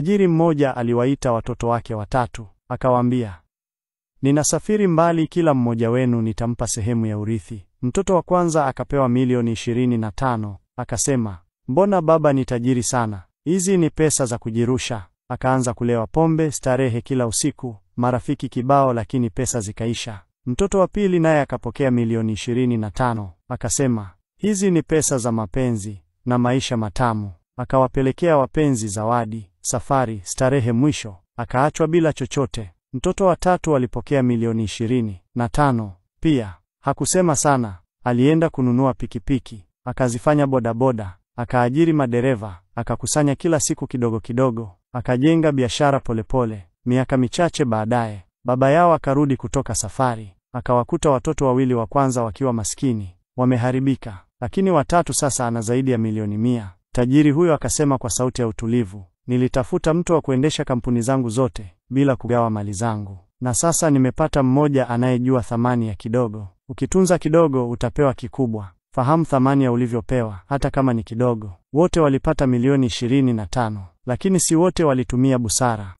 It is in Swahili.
Tajiri mmoja aliwaita watoto wake watatu, akawaambia, "Ninasafiri mbali, kila mmoja wenu nitampa sehemu ya urithi." Mtoto wa kwanza akapewa milioni 25, akasema, "Mbona baba ni tajiri sana? Hizi ni pesa za kujirusha." Akaanza kulewa pombe, starehe kila usiku, marafiki kibao, lakini pesa zikaisha. Mtoto wa pili naye akapokea milioni 25, akasema, "Hizi ni pesa za mapenzi na maisha matamu." Akawapelekea wapenzi zawadi, safari, starehe, mwisho akaachwa bila chochote. Mtoto wa tatu alipokea milioni 25 pia. Hakusema sana, alienda kununua pikipiki, akazifanya bodaboda, akaajiri madereva, akakusanya kila siku kidogo kidogo, akajenga biashara polepole. Miaka michache baadaye, baba yao akarudi kutoka safari, akawakuta watoto wawili wa kwanza wakiwa maskini, wameharibika, lakini watatu sasa ana zaidi ya milioni 100. Tajiri huyo akasema kwa sauti ya utulivu, "Nilitafuta mtu wa kuendesha kampuni zangu zote bila kugawa mali zangu, na sasa nimepata mmoja anayejua thamani ya kidogo. Ukitunza kidogo utapewa kikubwa. Fahamu thamani ya ulivyopewa, hata kama ni kidogo." Wote walipata milioni 25, lakini si wote walitumia busara.